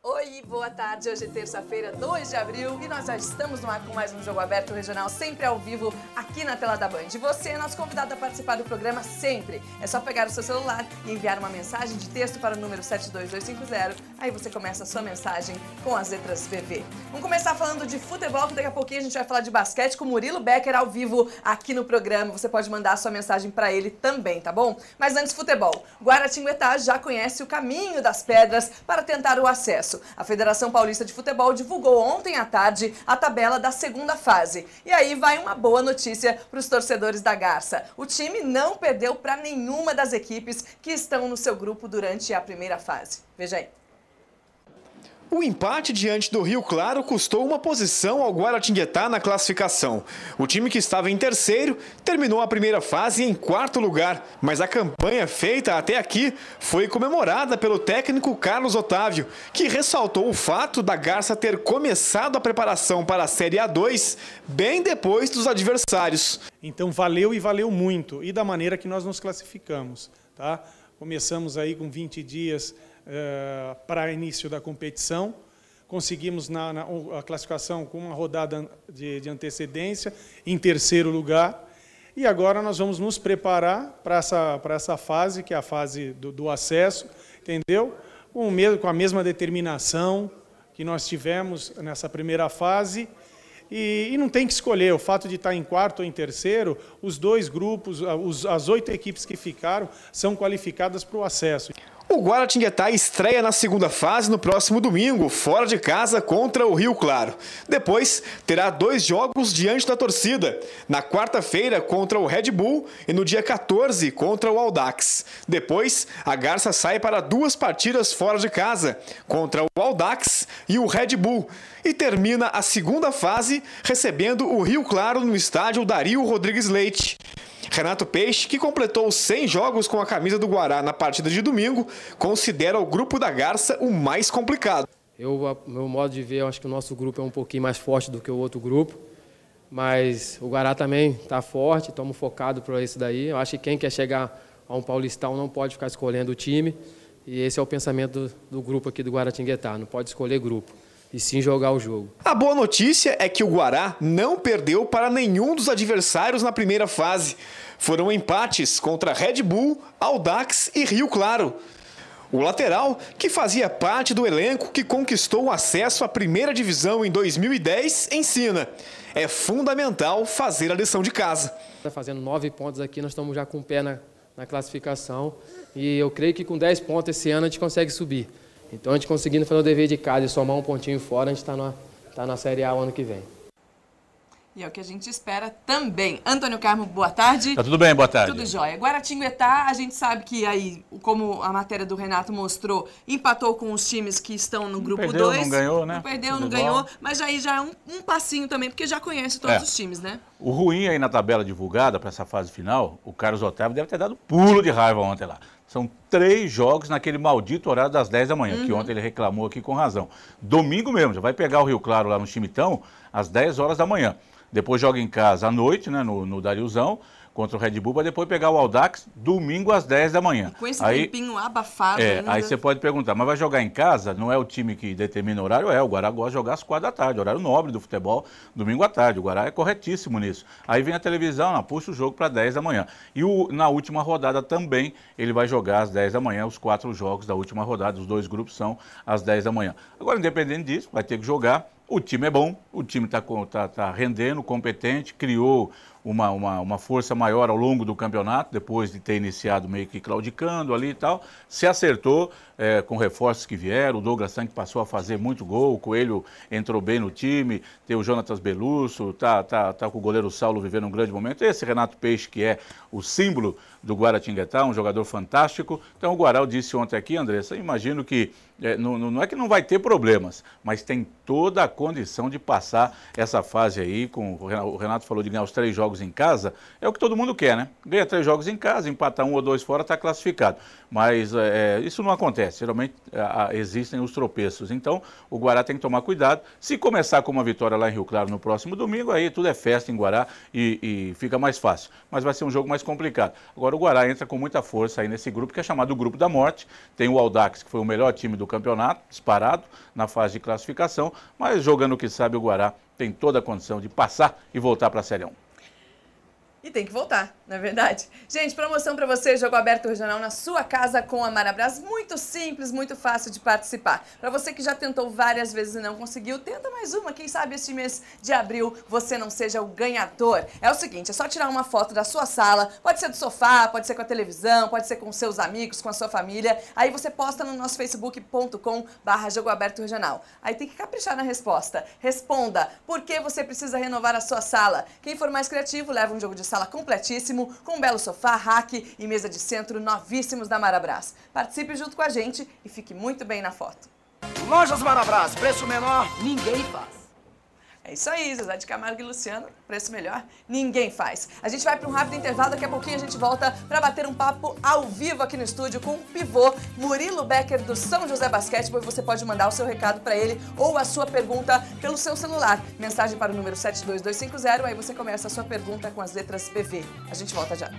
Oi, boa tarde. Hoje é terça-feira, 2 de abril e nós já estamos no ar com mais um Jogo Aberto Regional, sempre ao vivo aqui na tela da Band. Você é nosso convidado a participar do programa sempre. É só pegar o seu celular e enviar uma mensagem de texto para o número 72250. Aí você começa a sua mensagem com as letras VV. Vamos começar falando de futebol, que daqui a pouquinho a gente vai falar de basquete com o Murilo Becker ao vivo aqui no programa. Você pode mandar a sua mensagem para ele também, tá bom? Mas antes, futebol. Guaratinguetá já conhece o caminho das pedras para tentar o acesso. A Federação Paulista de Futebol divulgou ontem à tarde a tabela da segunda fase. E aí vai uma boa notícia para os torcedores da Garça. O time não perdeu para nenhuma das equipes que estão no seu grupo durante a primeira fase. Veja aí. O empate diante do Rio Claro custou uma posição ao Guaratinguetá na classificação. O time que estava em terceiro terminou a primeira fase em quarto lugar, mas a campanha feita até aqui foi comemorada pelo técnico Carlos Otávio, que ressaltou o fato da Garça ter começado a preparação para a Série A2 bem depois dos adversários. Então valeu e valeu muito, e da maneira que nós nos classificamos, tá? Começamos aí com 20 dias para início da competição, conseguimos a classificação com uma rodada de antecedência, em terceiro lugar, e agora nós vamos nos preparar para essa fase, que é a fase do acesso, entendeu? Com a mesma determinação que nós tivemos nessa primeira fase, e não tem que escolher, o fato de estar em quarto ou em terceiro, os dois grupos, as 8 equipes que ficaram, são qualificadas para o acesso. O Guaratinguetá estreia na segunda fase no próximo domingo, fora de casa contra o Rio Claro. Depois, terá 2 jogos diante da torcida. Na quarta-feira contra o Red Bull e no dia 14 contra o Audax. Depois, a Garça sai para 2 partidas fora de casa, contra o Audax e o Red Bull. E termina a segunda fase recebendo o Rio Claro no estádio Dario Rodrigues Leite. Renato Peixe, que completou 100 jogos com a camisa do Guará na partida de domingo, considera o grupo da Garça o mais complicado. Meu modo de ver, eu acho que o nosso grupo é um pouquinho mais forte do que o outro grupo, mas o Guará também está forte, estamos focados para isso daí. Eu acho que quem quer chegar a um Paulistão não pode ficar escolhendo o time, e esse é o pensamento do grupo aqui do Guaratinguetá, não pode escolher grupo, e sim jogar o jogo. A boa notícia é que o Guará não perdeu para nenhum dos adversários na primeira fase. Foram empates contra Red Bull, Audax e Rio Claro. O lateral, que fazia parte do elenco que conquistou o acesso à primeira divisão em 2010, ensina: é fundamental fazer a lição de casa. Está fazendo 9 pontos aqui, nós estamos já com o pé na classificação, e eu creio que com 10 pontos esse ano a gente consegue subir. Então, a gente conseguindo fazer o dever de casa e somar um pontinho fora, a gente está na Série A o ano que vem. E é o que a gente espera também. Antônio Carmo, boa tarde. Tá tudo bem, boa tarde. Tudo jóia. Guaratinguetá, a gente sabe que aí, como a matéria do Renato mostrou, empatou com os times que estão no grupo 2. Não ganhou, né? Não perdeu, não ganhou, mas aí já é um passinho também, porque já conhece todos os times, né? O ruim aí na tabela divulgada para essa fase final, o Carlos Otávio deve ter dado pulo de raiva ontem lá. São 3 jogos naquele maldito horário das 10 da manhã, que ontem ele reclamou aqui com razão. Domingo mesmo, já vai pegar o Rio Claro lá no Chimitão às 10 horas da manhã. Depois joga em casa à noite, né, no Dariuzão, contra o Red Bull, para depois pegar o Audax domingo às 10 da manhã. E com esse tempinho abafado. Aí você pode perguntar, mas vai jogar em casa? Não é o time que determina o horário? O Guará gosta de jogar às 4 da tarde, horário nobre do futebol, domingo à tarde. O Guará é corretíssimo nisso. Aí vem a televisão, puxa o jogo para 10 da manhã. E na última rodada também ele vai jogar às 10 da manhã, os 4 jogos da última rodada, os 2 grupos são às 10 da manhã. Agora, independente disso, vai ter que jogar. O time é bom, o time está rendendo, competente, criou uma força maior ao longo do campeonato, depois de ter iniciado meio que claudicando ali e tal. Se acertou com reforços que vieram, o Douglas Santos passou a fazer muito gol, o Coelho entrou bem no time, tem o Jonatas Belusso, tá com o goleiro Saulo vivendo um grande momento. Esse Renato Peixe, que é o símbolo do Guaratinguetá, um jogador fantástico. Então o Guará, eu disse ontem aqui, Andressa, imagino que não é que não vai ter problemas, mas tem toda a condição de passar essa fase aí. O Renato falou de ganhar os 3 jogos em casa, é o que todo mundo quer, né? Ganha 3 jogos em casa, empatar 1 ou 2 fora, está classificado. Mas isso não acontece, geralmente existem os tropeços. Então o Guará tem que tomar cuidado. Se começar com uma vitória lá em Rio Claro no próximo domingo, aí tudo é festa em Guará e fica mais fácil. Mas vai ser um jogo mais complicado. Agora o Guará entra com muita força aí nesse grupo, que é chamado o Grupo da Morte. Tem o Audax, que foi o melhor time do do campeonato, disparado na fase de classificação, mas jogando o que sabe o Guará tem toda a condição de passar e voltar para a Série 1. E tem que voltar, não é verdade? Gente, promoção para você, jogo aberto regional na sua casa com a Marabras. Muito simples, muito fácil de participar. Para você que já tentou várias vezes e não conseguiu, tenta mais uma. Quem sabe este mês de abril você não seja o ganhador. É o seguinte, é só tirar uma foto da sua sala, pode ser do sofá, pode ser com a televisão, pode ser com seus amigos, com a sua família. Aí você posta no nosso facebook.com/jogo aberto regional. Aí tem que caprichar na resposta. Responda, por que você precisa renovar a sua sala? Quem for mais criativo leva um jogo de sala completíssimo, com um belo sofá, rack e mesa de centro novíssimos da Marabras. Participe junto com a gente e fique muito bem na foto. Lojas Marabras, preço menor, ninguém faz. É isso aí, Zezé de Camargo e Luciano, preço melhor, ninguém faz. A gente vai para um rápido intervalo, daqui a pouquinho a gente volta para bater um papo ao vivo aqui no estúdio com o pivô Murilo Becker do São José Basquetebol. Você pode mandar o seu recado para ele ou a sua pergunta pelo seu celular. Mensagem para o número 72250, aí você começa a sua pergunta com as letras PV. A gente volta já.